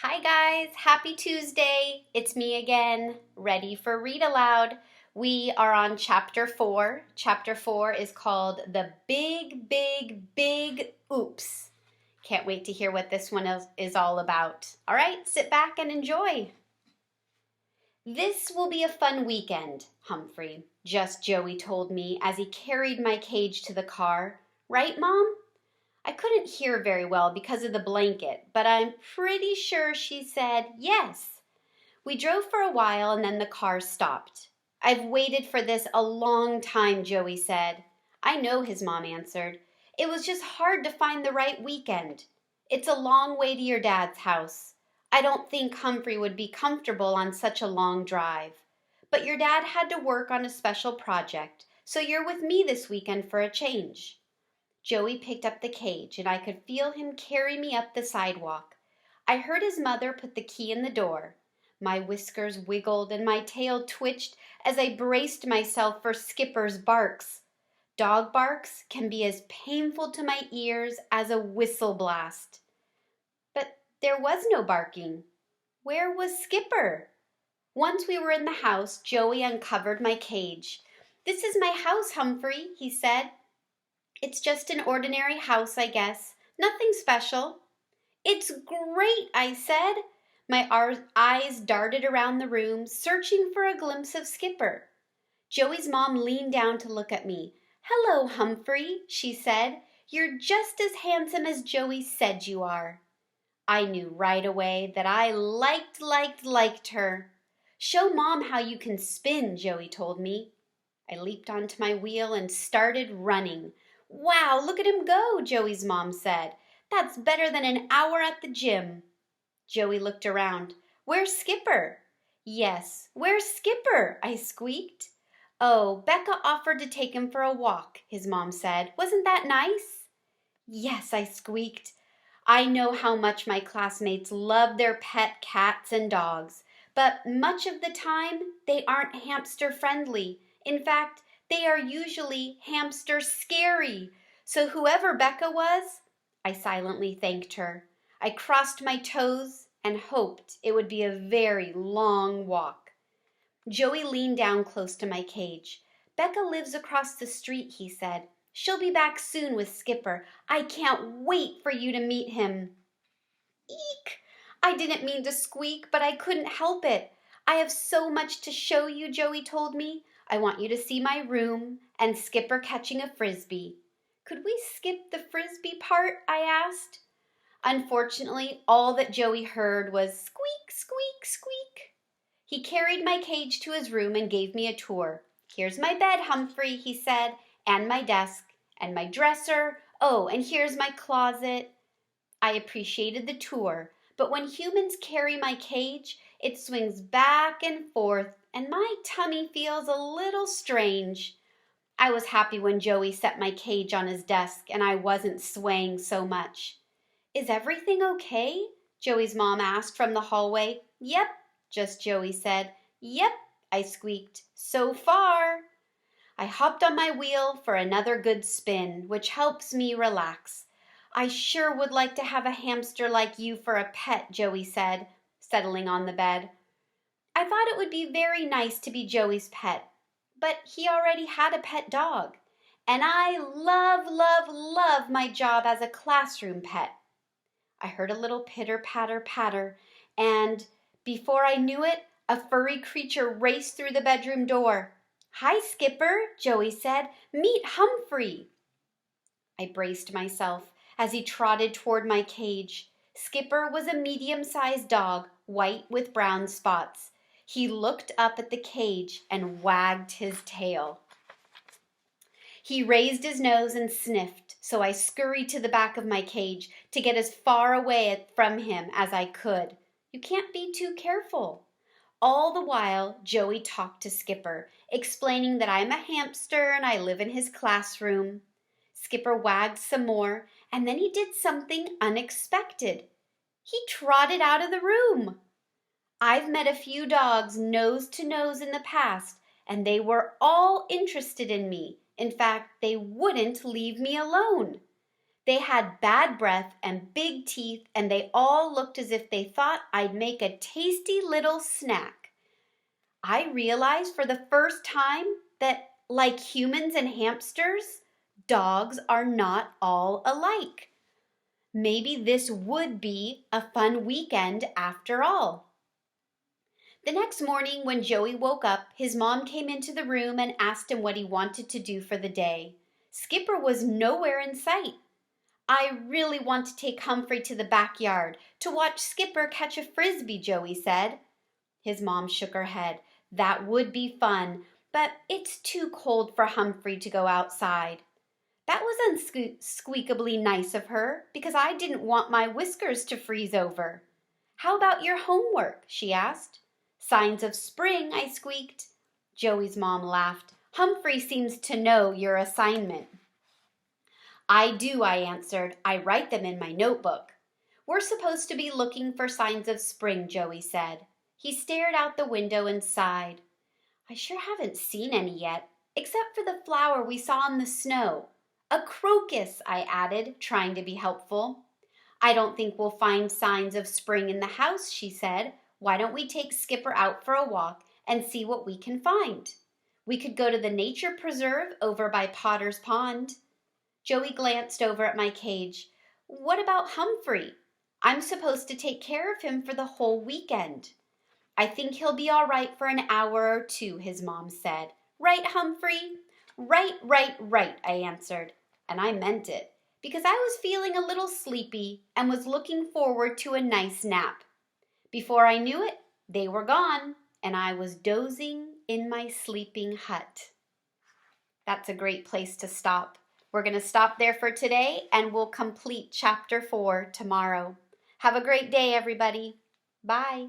Hi guys, happy Tuesday. It's me again, ready for Read Aloud. We are on chapter 4. Chapter 4 is called The Big, Big, Big Oops. Can't wait to hear what this one is all about. All right, sit back and enjoy. This will be a fun weekend, Humphrey, just Joey told me as he carried my cage to the car. Right, Mom? I couldn't hear very well because of the blanket, but I'm pretty sure she said yes. We drove for a while and then the car stopped. I've waited for this a long time, Joey said. I know, his mom answered. It was just hard to find the right weekend. It's a long way to your dad's house. I don't think Humphrey would be comfortable on such a long drive. But your dad had to work on a special project, so you're with me this weekend for a change. Joey picked up the cage, and I could feel him carry me up the sidewalk. I heard his mother put the key in the door. My whiskers wiggled and my tail twitched as I braced myself for Skipper's barks. Dog barks can be as painful to my ears as a whistle blast. But there was no barking. Where was Skipper? Once we were in the house, Joey uncovered my cage. "This is my house, Humphrey," he said. "It's just an ordinary house, I guess. Nothing special." "It's great," I said. My eyes darted around the room, searching for a glimpse of Skipper. Joey's mom leaned down to look at me. "Hello, Humphrey," she said. "You're just as handsome as Joey said you are." I knew right away that I liked her. "Show Mom how you can spin," Joey told me. I leaped onto my wheel and started running. "Wow, look at him go," Joey's mom said. "That's better than an hour at the gym." Joey looked around. "Where's Skipper?" "Yes, where's Skipper?" I squeaked. "Oh, Becca offered to take him for a walk," his mom said. "Wasn't that nice?" "Yes," I squeaked. I know how much my classmates love their pet cats and dogs, but much of the time they aren't hamster friendly. In fact, they are usually hamster scary. So whoever Becca was, I silently thanked her. I crossed my toes and hoped it would be a very long walk. Joey leaned down close to my cage. "Becca lives across the street," he said. "She'll be back soon with Skipper. I can't wait for you to meet him." Eek! I didn't mean to squeak, but I couldn't help it. "I have so much to show you," Joey told me. "I want you to see my room and Skipper catching a frisbee." "Could we skip the frisbee part?" I asked. Unfortunately, all that Joey heard was squeak, squeak, squeak. He carried my cage to his room and gave me a tour. "Here's my bed, Humphrey," he said, "and my desk, and my dresser. Oh, and here's my closet." I appreciated the tour, but when humans carry my cage, it swings back and forth, and my tummy feels a little strange. I was happy when Joey set my cage on his desk and I wasn't swaying so much. "Is everything okay?" Joey's mom asked from the hallway. "Yep," just Joey said. "Yep," I squeaked. "So far." I hopped on my wheel for another good spin, which helps me relax. "I sure would like to have a hamster like you for a pet," Joey said, settling on the bed. I thought it would be very nice to be Joey's pet, but he already had a pet dog. And I love my job as a classroom pet. I heard a little pitter, patter, patter, and before I knew it, a furry creature raced through the bedroom door. "Hi, Skipper," Joey said. "Meet Humphrey." I braced myself as he trotted toward my cage. Skipper was a medium-sized dog, white with brown spots. He looked up at the cage and wagged his tail. He raised his nose and sniffed, so I scurried to the back of my cage to get as far away from him as I could. You can't be too careful. All the while, Joey talked to Skipper, explaining that I'm a hamster and I live in his classroom. Skipper wagged some more, and then he did something unexpected. He trotted out of the room. I've met a few dogs nose to nose in the past, and they were all interested in me. In fact, they wouldn't leave me alone. They had bad breath and big teeth, and they all looked as if they thought I'd make a tasty little snack. I realized for the first time that, like humans and hamsters, dogs are not all alike. Maybe this would be a fun weekend after all. The next morning when Joey woke up, his mom came into the room and asked him what he wanted to do for the day. Skipper was nowhere in sight. I really want to take Humphrey to the backyard to watch Skipper catch a frisbee, Joey said. His mom shook her head. That would be fun, but it's too cold for Humphrey to go outside. That was unsqueakably nice of her, because I didn't want my whiskers to freeze over. How about your homework? She asked. Signs of spring, I squeaked. Joey's mom laughed. Humphrey seems to know your assignment. I do, I answered. I write them in my notebook. We're supposed to be looking for signs of spring, Joey said. He stared out the window and sighed. I sure haven't seen any yet, except for the flower we saw in the snow. A crocus, I added, trying to be helpful. I don't think we'll find signs of spring in the house, she said. Why don't we take Skipper out for a walk and see what we can find? We could go to the nature preserve over by Potter's Pond. Joey glanced over at my cage. What about Humphrey? I'm supposed to take care of him for the whole weekend. I think he'll be all right for an hour or two, his mom said. Right, Humphrey? Right, I answered. And I meant it, because I was feeling a little sleepy and was looking forward to a nice nap. Before I knew it, they were gone, and I was dozing in my sleeping hut. That's a great place to stop. We're going to stop there for today, and we'll complete Chapter 4 tomorrow. Have a great day, everybody. Bye.